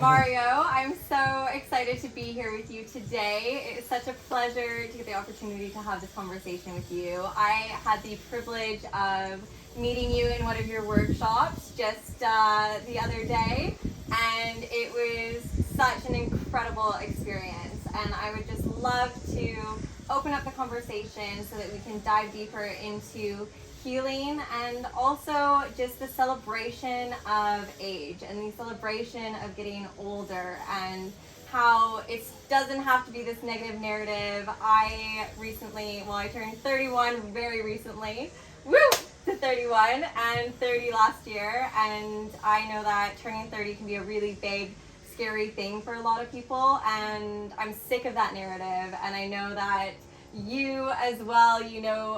Mario, I'm so excited to be here with you today. It's such a pleasure to get the opportunity to have this conversation with you. I had the privilege of meeting you in one of your workshops just the other day, and it was such an incredible experience. And I would just love to open up the conversation so that we can dive deeper into healing and also just the celebration of age and the celebration of getting older and how it doesn't have to be this negative narrative. I turned 31 very recently. Woo! To 31 and 30 last year, and I know that turning 30 can be a really big scary thing for a lot of people, and I'm sick of that narrative. And I know that you as well,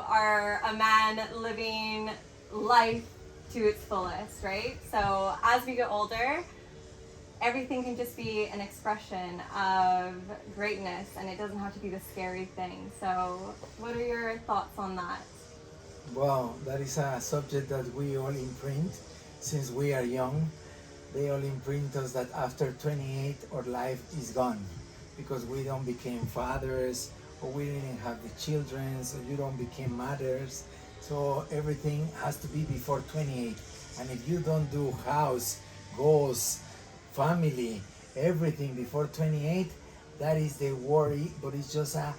are a man living life to its fullest, right? So as we get older, everything can just be an expression of greatness, and it doesn't have to be the scary thing. So what are your thoughts on that? Well, that is a subject that we all imprint since we are young. They all imprint us that after 28 our life is gone because we don't become fathers or we didn't have the children, so you don't become mothers. So everything has to be before 28. And if you don't do house, goals, family, everything before 28, that is the worry, but it's just a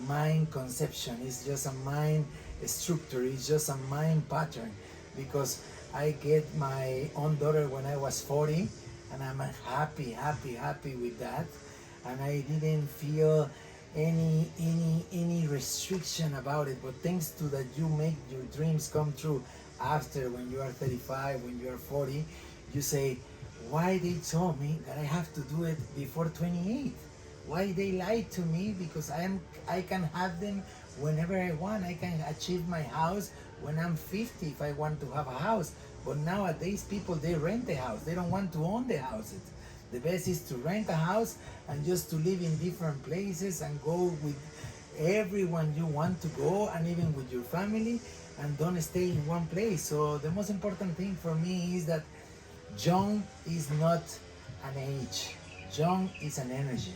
mind conception. It's just a mind structure. It's just a mind pattern because I get my own daughter when I was 40 and I'm happy with that. And I didn't feel any restriction about it, but thanks to that you make your dreams come true after when you are 35, when you are 40, you say, why they told me that I have to do it before 28? Why they lied to me? Because I can have them whenever I want. I can achieve my house when I'm 50 if I want to have a house. But nowadays people, they rent the house. They don't want to own the houses. The best is to rent a house and just to live in different places and go with everyone you want to go and even with your family and don't stay in one place. So the most important thing for me is that young is not an age. Young is an energy.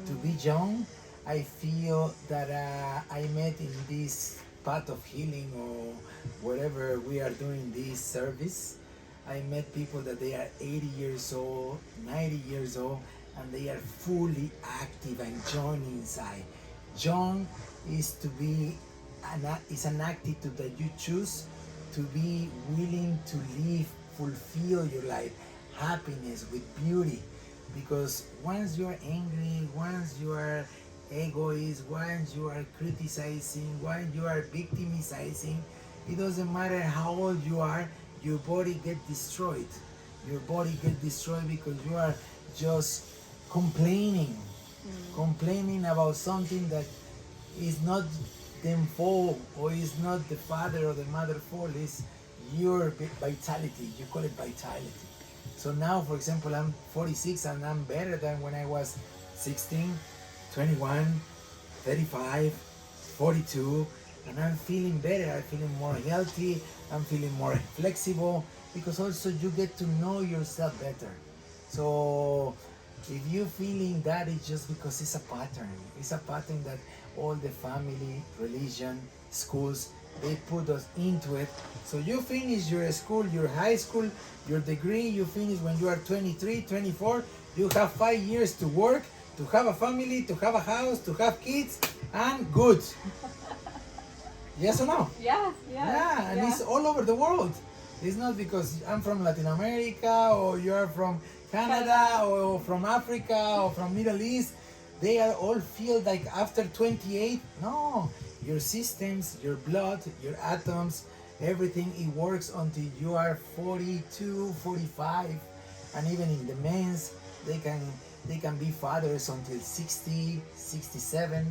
To be young, I feel that I met in this path of healing or whatever we are doing this service. I met people that they are 80 years old, 90 years old, and they are fully active and young inside. Young is to be is an attitude that you choose to be willing to live, fulfill your life, happiness with beauty. Because once you are angry, once you are egoist, once you are criticizing, once you are victimizing, it doesn't matter how old you are, your body get destroyed. Your body get destroyed because you are just complaining, complaining about something that is not them fault or is not the father or the mother fault. It's your vitality. You call it vitality. So now, for example, I'm 46 and I'm better than when I was 16, 21, 35, 42, and I'm feeling better. I'm feeling more healthy. I'm feeling more flexible because also you get to know yourself better. So if you're feeling that, it's just because it's a pattern. It's a pattern that all the family, religion, schools, they put us into it. So you finish your school, your high school, your degree, you finish when you are 23, 24, you have 5 years to work, to have a family, to have a house, to have kids, and good. Yes or no? Yes, Yeah, and it's all over the world. It's not because I'm from Latin America or you're from Canada or from Africa or from Middle East. They are all feel like after 28. No, your systems, your blood, your atoms, everything, it works until you are 42, 45. And even in the men's, they can be fathers until 60, 67.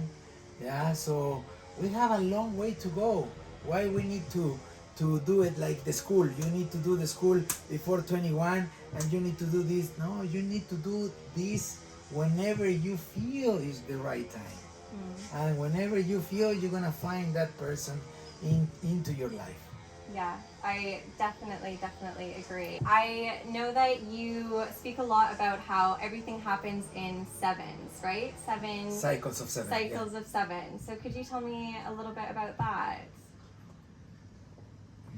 Yeah, so we have a long way to go. Why we need to do it like the school? You need to do the school before 21 and you need to do this. No, you need to do this whenever you feel is the right time. And whenever you feel, you're gonna find that person into your life. Yeah, I definitely agree. I know that you speak a lot about how everything happens in sevens, right? Cycles of seven. Yeah. Cycles of seven. So could you tell me a little bit about that?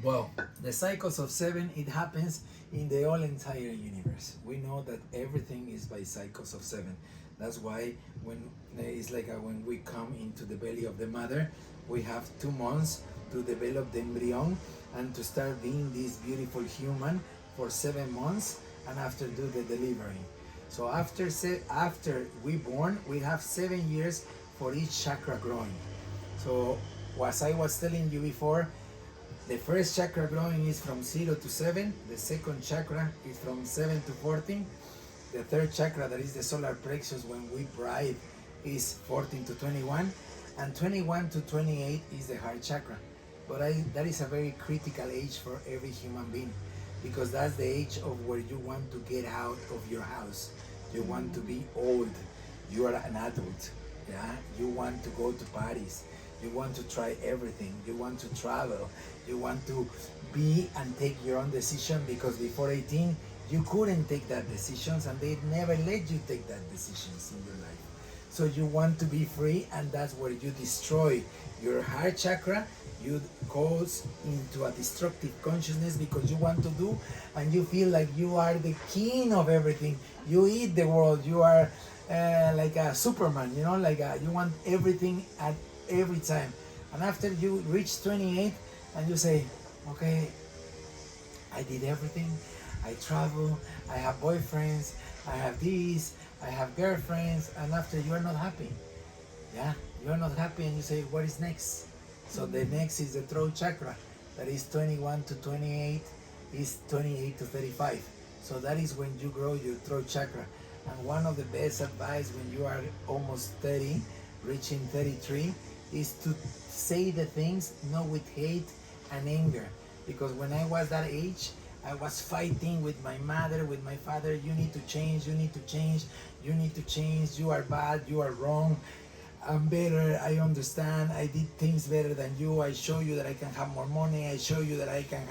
Well, the cycles of seven, it happens in the whole entire universe. We know that everything is by cycles of seven. That's why when it's like when we come into the belly of the mother, we have 2 months to develop the embryo and to start being this beautiful human for 7 months, and after do the delivery. So after we born, we have 7 years for each chakra growing. So as I was telling you before, the first chakra growing is from 0 to 7. The second chakra is from 7 to 14. The third chakra, that is the solar plexus when we bribe, is 14 to 21. And 21 to 28 is the heart chakra. But that is a very critical age for every human being, because that's the age of where you want to get out of your house. You want to be old. You are an adult. Yeah, you want to go to parties. You want to try everything. You want to travel. You want to be and take your own decision, because before 18 you couldn't take that decisions, and they never let you take that decisions in your life. So you want to be free, and that's where you destroy your heart chakra. You goes into a destructive consciousness because you want to do, and you feel like you are the king of everything. You eat the world. You are like a Superman, you know, like you want everything at every time. And after you reach 28 and you say, okay, I did everything. I travel. I have boyfriends. I have these. I have girlfriends. And after you are not happy. Yeah, you are not happy, and you say, what is next? So the next is the throat chakra. That is 21 to 28, is 28 to 35. So that is when you grow your throat chakra. And one of the best advice when you are almost 30, reaching 33, is to say the things not with hate and anger. Because when I was that age, I was fighting with my mother, with my father. You need to change, you need to change, you need to change. You are bad, you are wrong. I'm better, I understand, I did things better than you. I show you that I can have more money. I show you that I can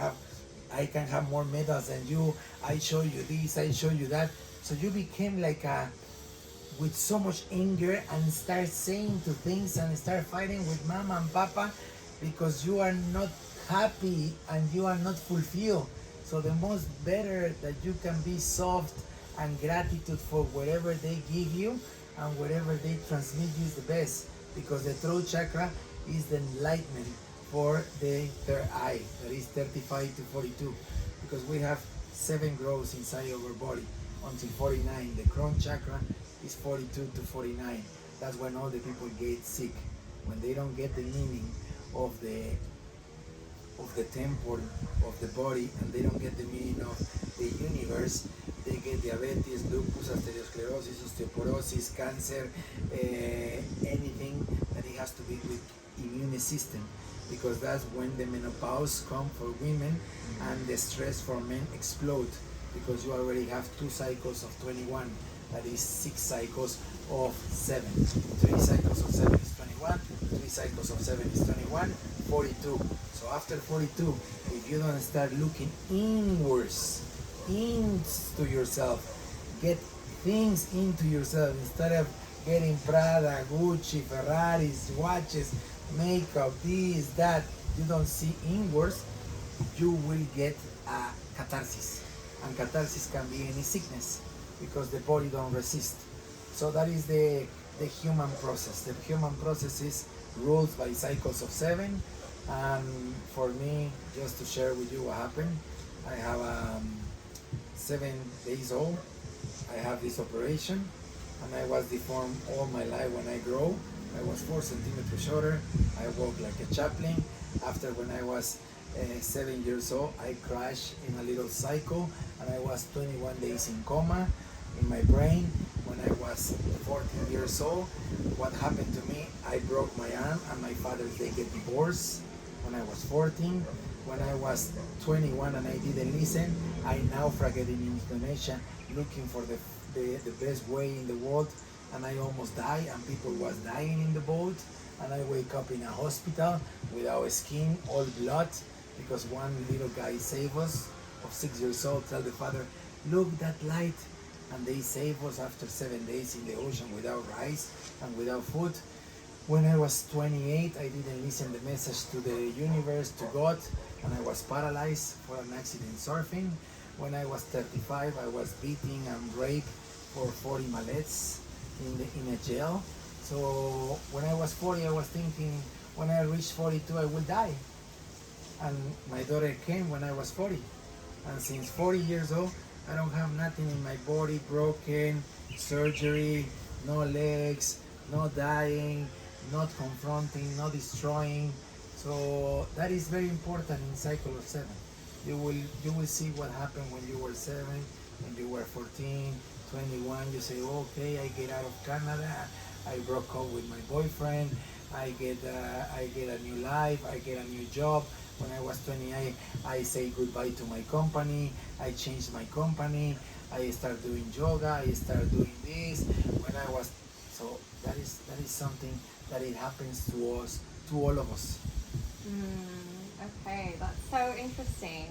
have more medals than you. I show you this, I show you that. So you became like with so much anger, and start saying to things and start fighting with mama and papa, because you are not happy and you are not fulfilled. So the most better that you can be soft and gratitude for whatever they give you and whatever they transmit you is the best, because the throat chakra is the enlightenment for the third eye, that is 35 to 42, because we have 7 growths inside of our body until 49. The crown chakra is 42 to 49. That's when all the people get sick, when they don't get the meaning of the temple of the body, and they don't get the meaning of the universe. They get diabetes, lupus, arteriosclerosis, osteoporosis, cancer, anything that it has to be with immune system, because that's when the menopause come for women and the stress for men explode, because you already have 2 cycles of 21, that is 6 cycles of 7. 3 cycles of 7 is 21, 3 cycles of 7 is 21, 42. So after 42, if you don't start looking inwards, into yourself, get things into yourself, instead of getting Prada, Gucci, Ferraris, watches, makeup, this, that, you don't see inwards, you will get a catharsis. And catharsis can be any sickness, because the body don't resist. So that is the human process. The human process is ruled by cycles of 7. And for me, just to share with you what happened, I have 7 days old. I have this operation, and I was deformed all my life. When I grow, I was 4 centimeters shorter. I walk like a chaplain. After, when I was 7 years old, I crashed in a little cycle, and I was 21 days in coma in my brain. When I was 14 years old, what happened to me? I broke my arm, and my father, they get divorced when I was 14. When I was 21 and I didn't listen, I naufraged in Indonesia looking for the best way in the world, and I almost died, and people was dying in the boat, and I wake up in a hospital without skin, all blood, because one little guy saved us of 6 years old, tell the father, look that light, and they saved us after 7 days in the ocean without rice and without food. When I was 28, I didn't listen the message to the universe, to God, and I was paralyzed for an accident surfing. When I was 35, I was beaten and raped for 40 mallets in a jail. So when I was 40, I was thinking, when I reach 42, I will die. And my daughter came when I was 40. And since 40 years old, I don't have nothing in my body, broken, surgery, no legs, no dying, not confronting, not destroying. So that is very important in cycle of 7. You will see what happened when you were 7, when you were 14, 21. You say, okay, I get out of Canada, I broke up with my boyfriend, I get a new life, I get a new job. When I was 28, I say goodbye to my company, I changed my company, I start doing yoga, I start doing this. When I was, so that is something that it happens to us, to all of us. Okay, that's so interesting.